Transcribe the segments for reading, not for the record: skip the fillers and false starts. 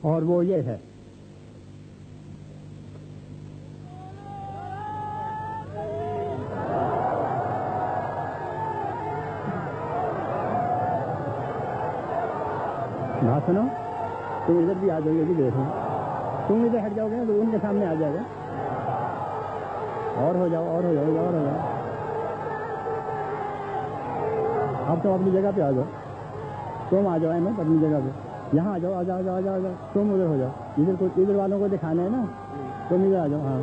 اور وہ یہ ہے بات سنو، تم ادھر بھی آ جاؤ گے، بھی دیکھو، تم ادھر ہٹ جاؤ گے تو ان کے سامنے آ جائے گا، اور ہو جاؤ اور ہو جاؤ اور ہو جاؤ، اب تم اپنی جگہ پہ آ جاؤ، تم آ جاؤ احمد اپنی جگہ پہ، یہاں آ جاؤ، آ جاؤ آ جاؤ آ جاؤ، تم ادھر ہو جاؤ، ادھر والوں کو دکھانا ہے نا، تم ادھر آ جاؤ، ہاں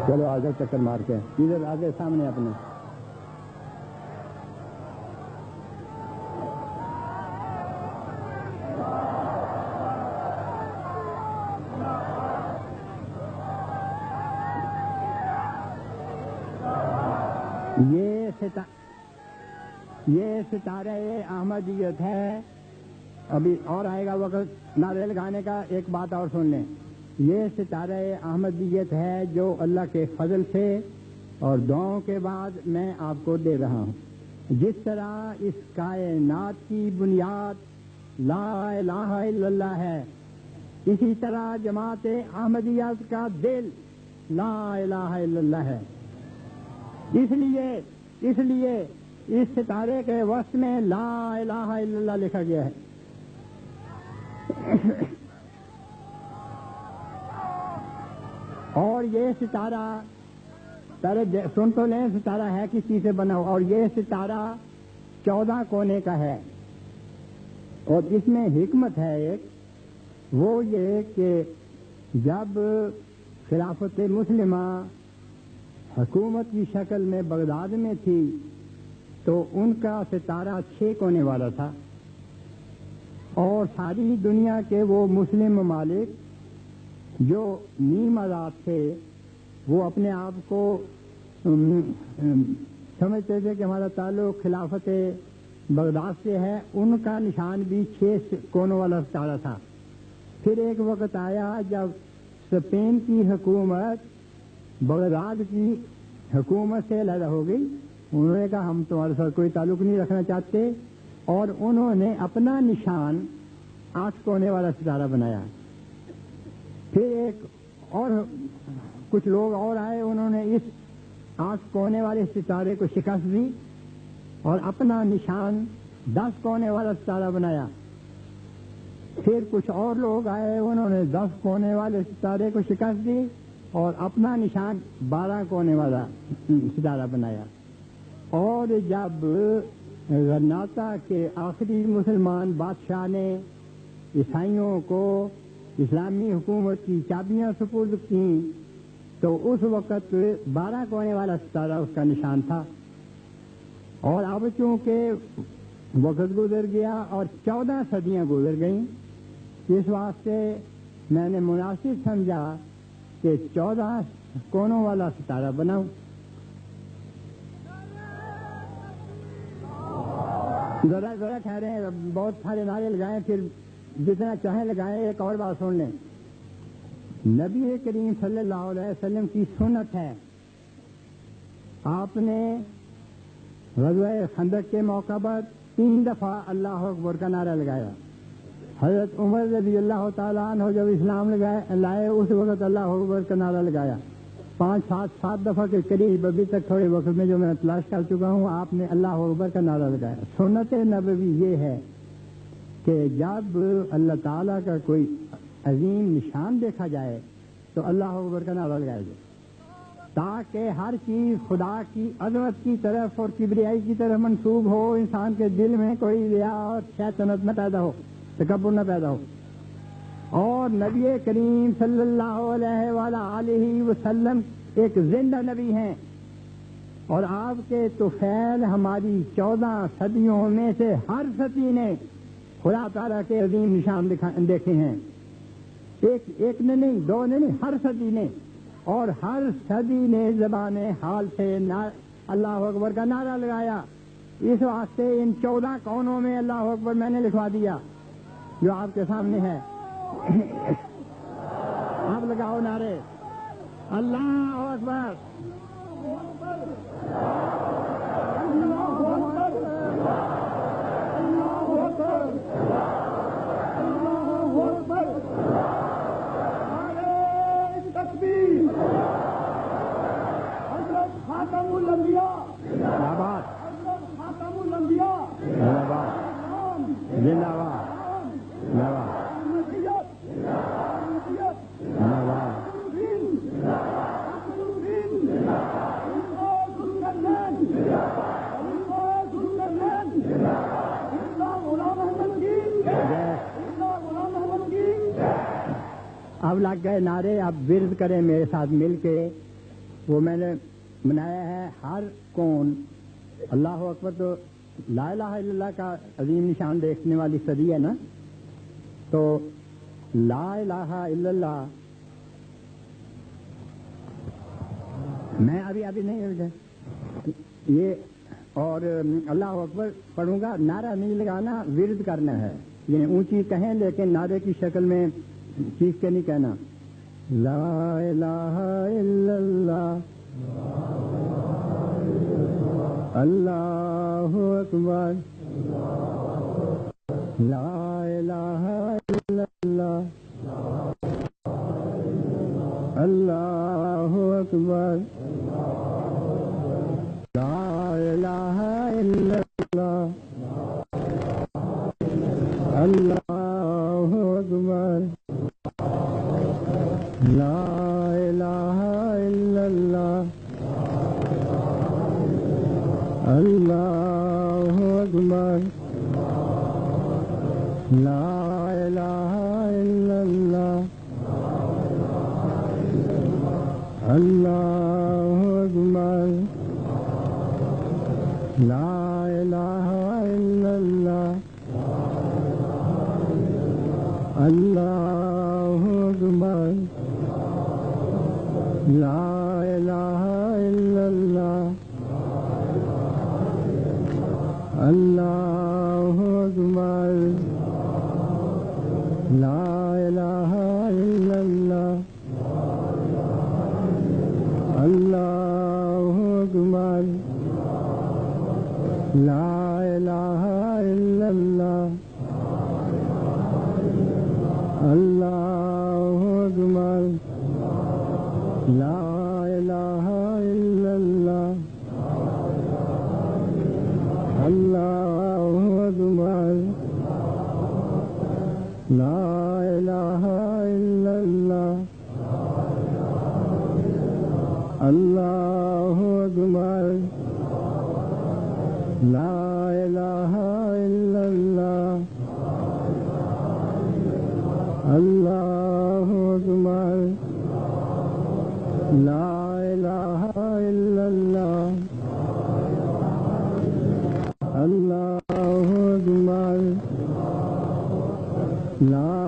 چلو آ جاؤ چکر مار کے ادھر آگے سامنے اپنے. یہ ستارہ احمدیت ہے. ابھی اور آئے گا وقت نعرے لگانے کا. ایک بات اور سن لیں، یہ ستارہ احمدیت ہے جو اللہ کے فضل سے اور دعاؤں کے بعد میں آپ کو دے رہا ہوں. جس طرح اس کائنات کی بنیاد لا الہ الا اللہ ہے، اسی طرح جماعت احمدیت کا دل لا الہ الا اللہ ہے. اس لیے اس ستارے کے وسط میں لا الہ الا اللہ لکھا گیا ہے. اور یہ ستارہ سن تو لیں، ستارہ ہے کس چیز سے بنا ہوا، اور یہ ستارہ 14 کونے کا ہے. اور اس میں حکمت ہے ایک، وہ یہ کہ جب خلافت مسلمہ حکومت کی شکل میں بغداد میں تھی تو ان کا ستارہ 6 کونے والا تھا، اور ساری دنیا کے وہ مسلم ممالک جو نیم آزاد تھے وہ اپنے آپ کو سمجھتے تھے کہ ہمارا تعلق خلافت بغداد سے ہے. ان کا نشان بھی 6 کونوں والا ستارہ تھا. پھر ایک وقت آیا جب اسپین کی حکومت بغداد کی حکومت سے علیحدہ ہو گئی. انہوں نے کہا ہم تمہارے ساتھ کوئی تعلق نہیں رکھنا چاہتے، اور انہوں نے اپنا نشان 8 کونے والا ستارہ بنایا. پھر ایک اور کچھ لوگ اور آئے، انہوں نے اس 8 کونے والے ستارے کو شکست دی اور اپنا نشان 10 کونے والا ستارہ بنایا. پھر کچھ اور لوگ آئے، انہوں نے 10 کونے والے ستارے کو شکست دی اور اپنا نشان 12 کونے والا ستارہ بنایا. اور جب غرناطہ کے آخری مسلمان بادشاہ نے عیسائیوں کو اسلامی حکومت کی چابیاں سپرد کی تو اس وقت 12 کونے والا ستارہ اس کا نشان تھا. اور اب چونکہ وقت گزر گیا اور 14 صدیاں گزر گئیں، اس واسطے میں نے مناسب سمجھا کہ 14 کونوں والا ستارہ بناؤں. ذرا ٹھہریں، بہت سارے نعرے لگائیں، پھر جتنا چاہیں لگائیں. ایک اور بات سن لیں، نبی کریم صلی اللہ علیہ وسلم کی سنت ہے، آپ نے غزوہ خندق کے موقع پر 3 دفعہ اللہ اکبر کا نعرہ لگایا. حضرت عمر رضی اللہ تعالیٰ عنہ جب اسلام لائے اس وقت اللہ اکبر کا نعرہ لگایا. 5-7 دفعہ کے قریب ابھی تک تھوڑے وقت میں جو میں تلاش کر چکا ہوں، آپ نے اللہ اکبر کا نعرہ لگایا. سنت نبوی یہ ہے کہ جب اللہ تعالیٰ کا کوئی عظیم نشان دیکھا جائے تو اللہ اکبر کا نعرہ لگایا جائے، تاکہ ہر چیز خدا کی عظمت کی طرف اور کبریائی کی طرف منسوب ہو. انسان کے دل میں کوئی ریا اور شیطنت نہ پیدا ہو، تکبر نہ پیدا ہو. اور نبی کریم صلی اللہ علیہ وآلہ وسلم ایک زندہ نبی ہیں، اور آپ کے طفیل ہماری 14 صدیوں میں سے ہر صدی نے خدا تعالیٰ کے عظیم نشان دیکھے ہیں. ایک نے نہیں، 2 نے نہیں، ہر صدی نے. اور ہر صدی نے زبان حال سے اللہ اکبر کا نعرہ لگایا. اس واسطے ان 14 کونوں میں اللہ اکبر میں نے لکھوا دیا جو آپ کے سامنے ہے. آپ لگاؤ نعرے، اللہ اکبر اب لگ گئے نعرے، اب ورد کریں میرے ساتھ مل کے. وہ میں نے منایا ہے ہر کون اللہ اکبر. تو لا الہ الا اللہ کا عظیم نشان دیکھنے والی صدی ہے نا. تو لا الہ الا اللہ میں ابھی نہیں یہ اور اللہ اکبر پڑھوں گا. نعرہ نہیں لگانا، ورد کرنا ہے. یعنی اونچی کہیں لیکن نعرے کی شکل میں چیخ کے نہیں کہنا. لا الہ الا اللہ اللہ اکبر لا الہ الا اللہ اللہ اکبر لا الہ الا اللہ اللہ اکبر لا الہ الا اللہ اللہ اکبر لا الہ الا اللہ اللہ اکبر لا الہ الا اللہ اللہ اکبر لا الہ الا اللہ اللہ اکبر لا الہ الا اللہ اللہ اکبر لا الہ الا اللہ اللہ اکبر لا الہ الا اللہ اللہ اکبر لا الہ الا اللہ اللہ اکبر لا الہ الا اللہ اللہ اکبر لا الہ الا اللہ اللہ اکبر لا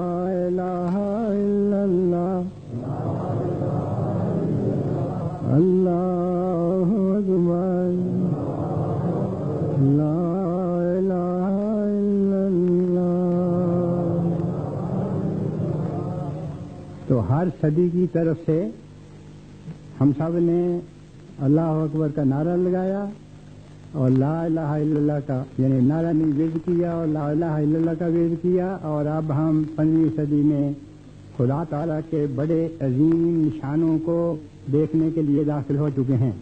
الہ الا اللہ اللہ اکبر لا الہ الا اللہ. تو ہر صدی کی طرف سے ہم سب نے اللہ اکبر کا نعرہ لگایا اور لا الہ الا اللہ کا یعنی نعرہ نہیں ورد کیا اور لا الہ الا اللہ کا ورد کیا. اور اب ہم 15ویں صدی میں خدا تعالیٰ کے بڑے عظیم نشانوں کو دیکھنے کے لیے داخل ہو چکے ہیں.